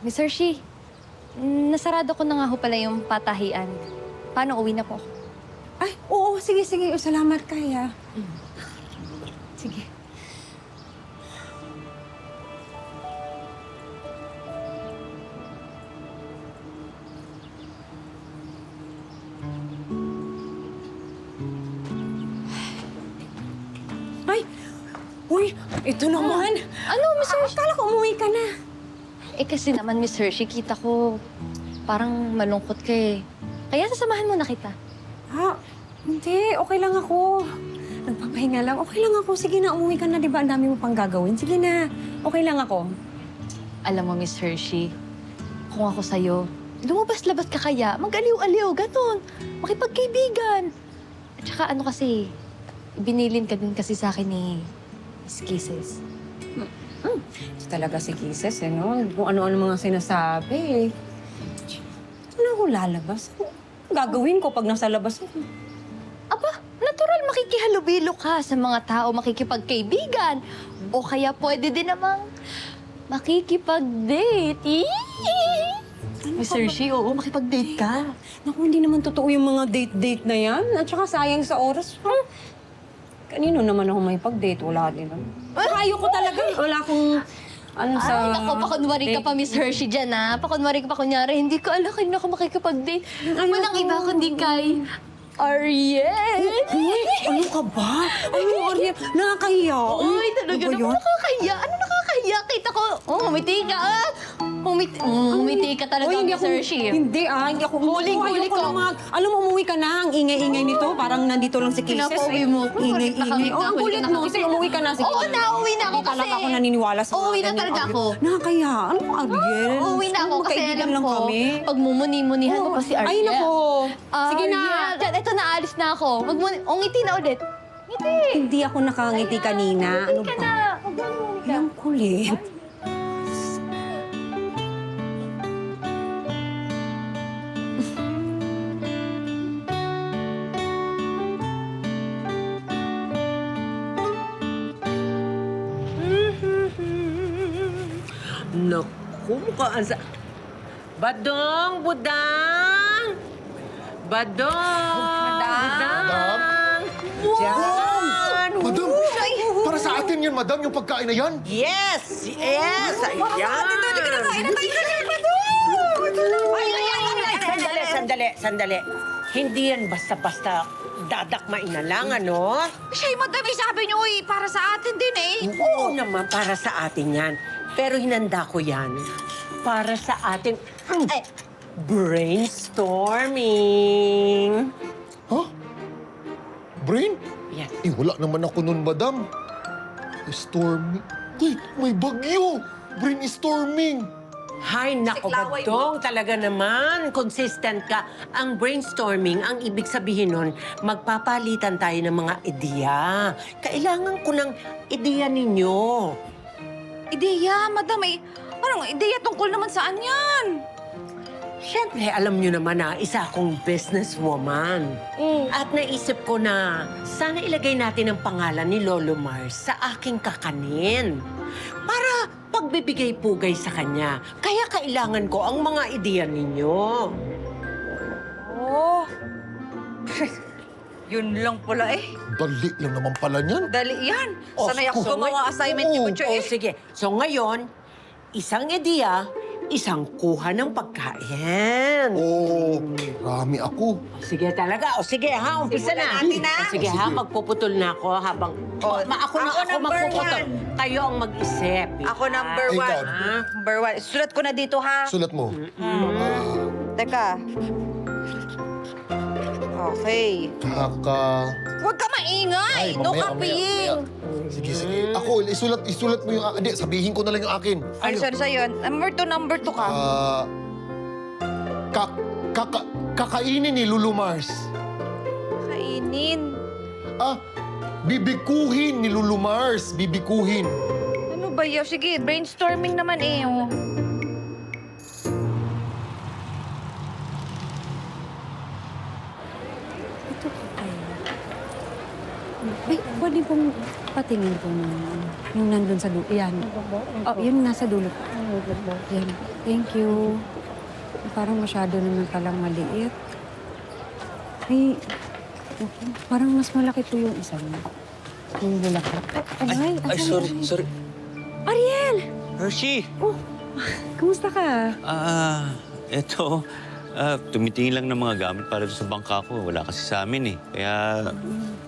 Miss Hershey, nasarado ko na nga ho pala yung patahian. Paano, uwi na po ako? Ay, oo, sige, sige. Salamat, Kaya. Sige. Ay! Uy, ito naman. Ano, Miss Hershey? Akala ko umuwi ka na. Eh kasi naman, Miss Hershey, kita ko parang malungkot ka eh. Kaya sasamahan mo na kita. Ha? Hindi, okay lang ako. Nagpapahinga lang. Okay lang ako. Sige na, umuwi ka na. Di ba ang dami mo pang gagawin? Sige na. Okay lang ako. Alam mo, Miss Hershey, kung ako sa'yo, lumabas-labas ka kaya, mag-aliw-aliw, ganon. Makipagkaibigan. At saka ano kasi, binilin ka din kasi sa akin ni Miss Kisses. Ito talaga si Kisses, eh, no? Kung ano-ano mga sinasabi. Ano ako lalabas? Ano gagawin ko pag nasa labas ako? Aba, natural makikihalubilo ka sa mga tao, makikipagkaibigan. O kaya pwede din namang makikipag-date. Miss Hershey, oo, makipag-date ka. Naku, hindi naman totoo yung mga date-date na yan. At saka sayang sa oras. Kanino naman ako may pag-date? Wala din naman. Ayoko talaga. Wala akong ano sa... Ay, naku, pakunwari ka pa, Miss Hershey, dyan, ha? Pakunwari ka pa, kunyari, hindi ko alam kanina ako makikipag-date. Walang iba kundi kay Ariel. Uy, ano ka ba? Ano, Ariel? Nakakahiya. Uy, talaga Ano ba naman yun? nakakahiya. Ano nakakahiya? Kita ko, umiti ka, ah. Umiti ka talaga, Uy, Miss Hershey. Hindi hindi ako. Huling-huli Ayoko ko. na alam mo, umuwi ka na. Ang ingay-ingay nito. Parang nandito lang si Kisses. Pinapauwi mo ko. Ingay-ingay. Oh, ang kulit mo. Sige, umuwi ka na. Sige. Oo, nauwi na ako Hindi talaga kasi. ako naniniwala sa mga Uuwi na ganyan, talaga Ariel. ako. Nakakaya. Ano, Ariel? Uuwi na ako kasi Magkaibigan alam lang ko, kami. pag mumuni-munihan mo pa si Ariel. Ay, nako. Sige na. Ariel, ito na, alis na ako. Ngiti na ulit. Ngiti. Hindi ako nakangiti kanina. Ano Ka ba? na. Magmumuni ka. Ang kulit. Naku, mukhang sa... Badong! Budang! Badong! Budang! Diyan! Madam! Para sa atin yan, madam, yung pagkain na yan. Yes! Yes! Ayan! Sandali. Hindi yan basta-basta dadakmain na lang, ano? Siya, madami sabi niyo, para sa atin din eh. Oo naman, para sa atin yan. Pero hinanda ko yan para sa ating brainstorming. Huh? Brain? Yes. Eh, wala naman ako nun, madam. Storming. Wait, may bagyo! Brainstorming! Hay, nako, Badong, talaga naman. Consistent ka. Ang brainstorming, ang ibig sabihin nun, magpapalitan tayo ng mga ideya. Kailangan ko ng ideya ninyo. Ideya, madam eh. Parang ideya tungkol naman saan yan? Siyempre, alam nyo naman na isa akong businesswoman. At naisip ko na sana ilagay natin ang pangalan ni Lolo Mars sa aking kakanin. Para pagbibigay-pugay sa kanya. Kaya kailangan ko ang mga ideya ninyo. Oh. Yun lang pala eh. Dali lang naman pala niyan. Dali yan. Of Sanay ako course. gumawa assignment ni Mucho eh. Sige. So ngayon, isang ideya, isang kuha ng pagkain. Oh, rami ako. Sige talaga. O sige ha, umpisa na. Simulan natin, ha? O, sige ha, magpuputol na ako habang... ako number magpuputol. one. Kayo ang mag-isip. Ako number Ikaw. one. Number one. Sulat ko na dito ha. Sulat mo. Teka. Okay. Huwag ka maingay. No copying. Sige. Ako, isulat mo yung... Hindi, sabihin ko na lang yung akin. Ano sa'yo? Number two ka. Kakainin ni Lulu Mars. Kainin. Bibikuhin ni Lulu Mars. Bibikuhin. Ano ba yun? Sige, brainstorming naman eh. Oh. Pwede pong patingin ko yung nandun sa dulo. Yan. Oh, yun nasa dulo. Yan. Thank you. Parang masyado naman palang maliit. Ay, okay. Parang mas malaki po yung isa niya. Yung bulaklak. Ay, sorry. Ariel! Hershey! Kumusta ka? Eto, tumitingin lang ng mga gamit para sa bangka ko. Wala kasi sa amin eh. Kaya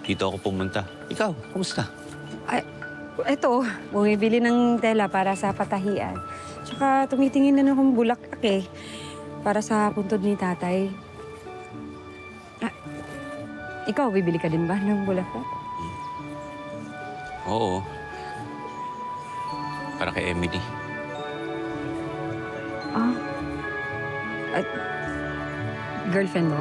dito ako pumunta. Ikaw, kumusta? Ay, eto, bumibili ng tela para sa patahian. Tsaka tumitingin na akong bulaklak eh. Para sa puntod ni tatay. Ikaw, bibili ka din ba ng bulaklak? Oo. Para kay Emily. At girlfriend mo?